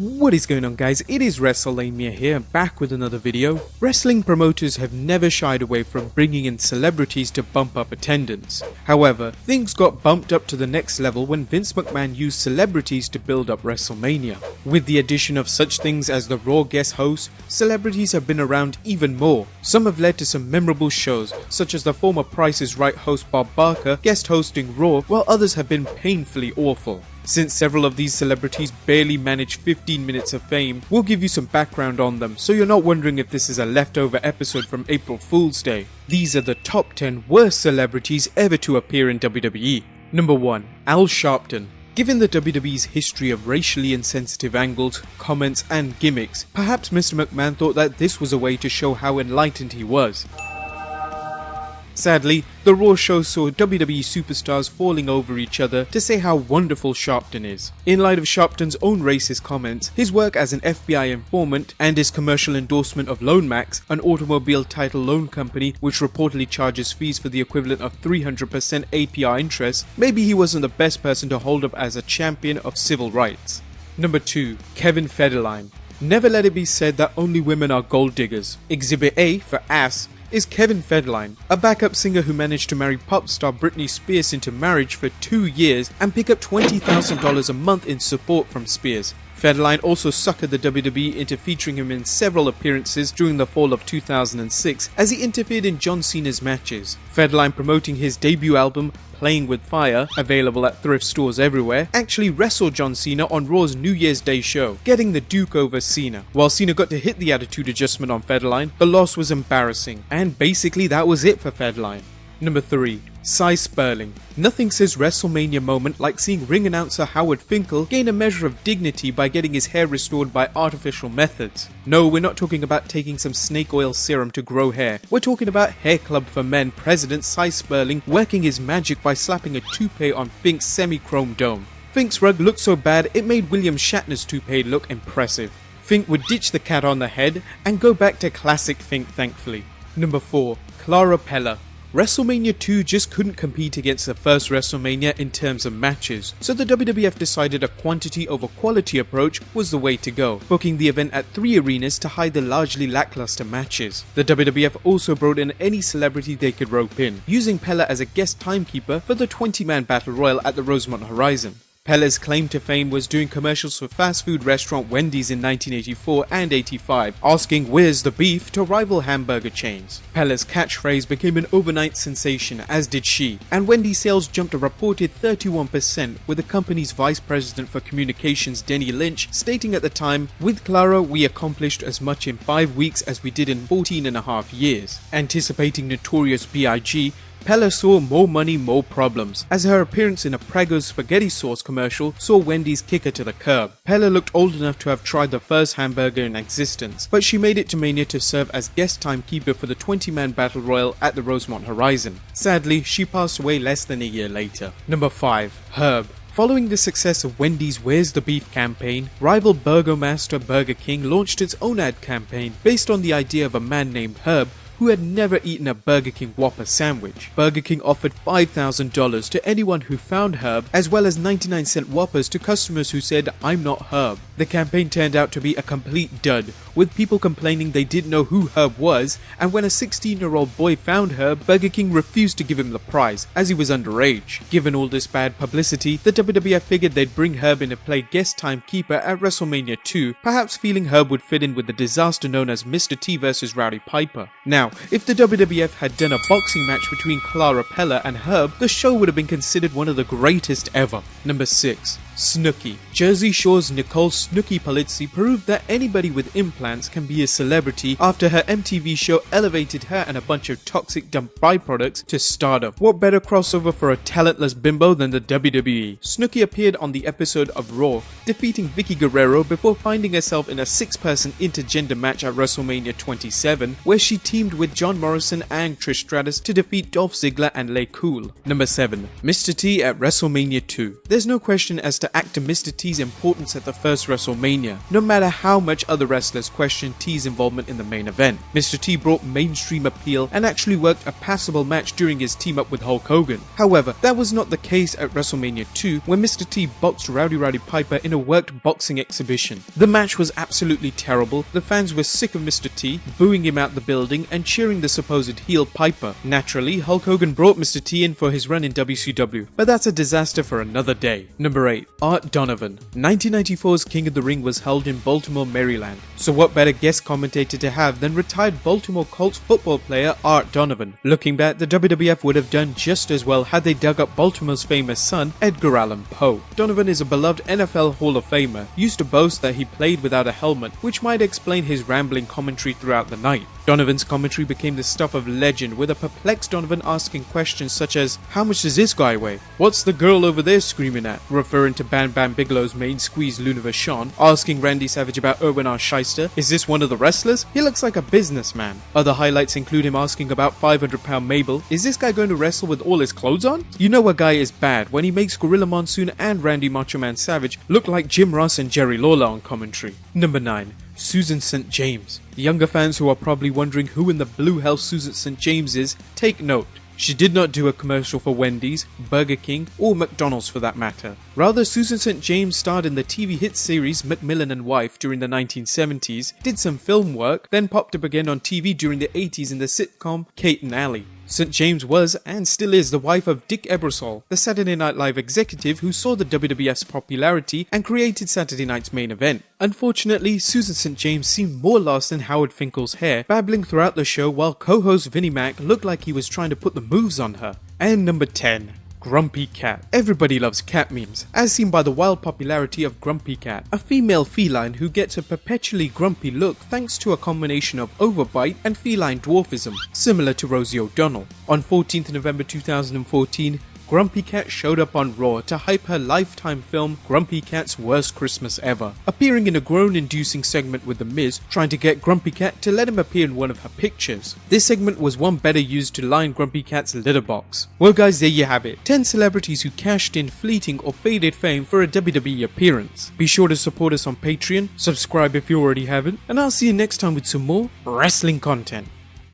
What is going on, guys? It is WrestleMania here, back with another video. Wrestling promoters have never shied away from bringing in celebrities to bump up attendance. However, things got bumped up to the next level when Vince McMahon used celebrities to build up WrestleMania. With the addition of such things as the Raw guest host, celebrities have been around even more. Some have led to some memorable shows, such as the former Price is Right host Bob Barker guest hosting Raw, while others have been painfully awful. Since several of these celebrities barely manage 15 minutes of fame, we'll give you some background on them so you're not wondering if this is a leftover episode from April Fool's Day. These are the top 10 worst celebrities ever to appear in WWE. Number 1. Al Sharpton. Given the WWE's history of racially insensitive angles, comments and gimmicks, perhaps Mr. McMahon thought that this was a way to show how enlightened he was. Sadly, the Raw show saw WWE superstars falling over each other to say how wonderful Sharpton is. In light of Sharpton's own racist comments, his work as an FBI informant, and his commercial endorsement of LoanMax, an automobile title loan company which reportedly charges fees for the equivalent of 300% APR interest, maybe he wasn't the best person to hold up as a champion of civil rights. Number 2. Kevin Federline. Never let it be said that only women are gold diggers. Exhibit A for ass is Kevin Federline, a backup singer who managed to marry pop star Britney Spears into marriage for 2 years and pick up $20,000 a month in support from Spears. Federline also suckered the WWE into featuring him in several appearances during the fall of 2006 as he interfered in John Cena's matches. Federline, promoting his debut album Playing with Fire, available at thrift stores everywhere, actually wrestled John Cena on Raw's New Year's Day show, getting the Duke over Cena. While Cena got to hit the attitude adjustment on Federline, the loss was embarrassing, and basically that was it for Federline. Number 3. Cy Sperling. Nothing says WrestleMania moment like seeing ring announcer Howard Finkel gain a measure of dignity by getting his hair restored by artificial methods. No, we're not talking about taking some snake oil serum to grow hair. We're talking about Hair Club for Men president Cy Sperling working his magic by slapping a toupee on Fink's semi-chrome dome. Fink's rug looked so bad it made William Shatner's toupee look impressive. Fink would ditch the cat on the head and go back to classic Fink, thankfully. Number 4. Clara Pella. WrestleMania 2 just couldn't compete against the first WrestleMania in terms of matches, so the WWF decided a quantity over quality approach was the way to go, booking the event at 3 arenas to hide the largely lackluster matches. The WWF also brought in any celebrity they could rope in, using Pella as a guest timekeeper for the 20-man Battle Royal at the Rosemont Horizon. Pella's claim to fame was doing commercials for fast food restaurant Wendy's in 1984 and 85, asking "Where's the beef?" to rival hamburger chains. Pella's catchphrase became an overnight sensation, as did she, and Wendy's sales jumped a reported 31%, with the company's vice president for communications Denny Lynch stating at the time, "With Clara we accomplished as much in 5 weeks as we did in 14.5 years. Anticipating Notorious B.I.G., Pella saw more money, more problems, as her appearance in a Prego spaghetti sauce commercial saw Wendy's kick her to the curb. Pella looked old enough to have tried the first hamburger in existence, but she made it to Mania to serve as guest timekeeper for the 20-man Battle Royal at the Rosemont Horizon. Sadly, she passed away less than a year later. Number 5. Herb. Following the success of Wendy's Where's the Beef campaign, rival Burgermaster Burger King launched its own ad campaign based on the idea of a man named Herb who had never eaten a Burger King Whopper sandwich. Burger King offered $5,000 to anyone who found Herb, as well as 99-cent Whoppers to customers who said, "I'm not Herb." The campaign turned out to be a complete dud, with people complaining they didn't know who Herb was, and when a 16-year-old boy found Herb, Burger King refused to give him the prize, as he was underage. Given all this bad publicity, the WWF figured they'd bring Herb in to play guest timekeeper at WrestleMania 2, perhaps feeling Herb would fit in with the disaster known as Mr. T vs. Rowdy Piper. Now, if the WWF had done a boxing match between Clara Pella and Herb, the show would have been considered one of the greatest ever. Number 6. SNOOKI. Jersey Shore's Nicole "SNOOKI" Polizzi proved that anybody with implants can be a celebrity after her MTV show elevated her and a bunch of toxic dumb byproducts to stardom. What better crossover for a talentless bimbo than the WWE? SNOOKI appeared on the episode of Raw, defeating Vicky Guerrero before finding herself in a 6-person intergender match at WrestleMania 27, where she teamed with John Morrison and Trish Stratus to defeat Dolph Ziggler and Lay Cool. Number 7. Mr. T at WrestleMania 2. There's no question as to to act to Mr. T's importance at the first WrestleMania, no matter how much other wrestlers questioned T's involvement in the main event. Mr. T brought mainstream appeal and actually worked a passable match during his team up with Hulk Hogan. However, that was not the case at WrestleMania 2 when Mr. T boxed Roddy Piper in a worked boxing exhibition. The match was absolutely terrible. The fans were sick of Mr. T, booing him out the building and cheering the supposed heel Piper. Naturally, Hulk Hogan brought Mr. T in for his run in WCW, but that's a disaster for another day. Number 8. Art Donovan. 1994's King of the Ring was held in Baltimore, Maryland. So what better guest commentator to have than retired Baltimore Colts football player Art Donovan? Looking back, the WWF would have done just as well had they dug up Baltimore's famous son, Edgar Allan Poe. Donovan is a beloved NFL Hall of Famer, used to boast that he played without a helmet, which might explain his rambling commentary throughout the night. Donovan's commentary became the stuff of legend, with a perplexed Donovan asking questions such as, "How much does this guy weigh? What's the girl over there screaming at?" referring to Bam Bam Bigelow's main squeeze Luna Vachon, asking Randy Savage about Erwin R. Shyster, "Is this one of the wrestlers? He looks like a businessman." Other highlights include him asking about 500-pound Mabel, "Is this guy going to wrestle with all his clothes on?" You know a guy is bad when he makes Gorilla Monsoon and Randy Macho Man Savage look like Jim Ross and Jerry Lawler on commentary. Number 9. Susan St. James. Younger fans who are probably wondering who in the blue hell Susan St. James is, take note. She did not do a commercial for Wendy's, Burger King, or McDonald's for that matter. Rather, Susan St. James starred in the TV hit series Macmillan and Wife during the 1970s, did some film work, then popped up again on TV during the 80s in the sitcom Kate and Ally. St. James was, and still is, the wife of Dick Ebersol, the Saturday Night Live executive who saw the WWF's popularity and created Saturday Night's main event. Unfortunately, Susan St. James seemed more lost than Howard Finkel's hair, babbling throughout the show while co-host Vinnie Mac looked like he was trying to put the moves on her. And number 10. Grumpy Cat. Everybody loves cat memes, as seen by the wild popularity of Grumpy Cat, a female feline who gets a perpetually grumpy look thanks to a combination of overbite and feline dwarfism, similar to Rosie O'Donnell. On 14th November 2014, Grumpy Cat showed up on Raw to hype her Lifetime film Grumpy Cat's Worst Christmas Ever, appearing in a groan-inducing segment with The Miz, trying to get Grumpy Cat to let him appear in one of her pictures. This segment was one better used to line Grumpy Cat's litter box. Well guys, there you have it. 10 celebrities who cashed in fleeting or faded fame for a WWE appearance. Be sure to support us on Patreon, subscribe if you already haven't, and I'll see you next time with some more wrestling content.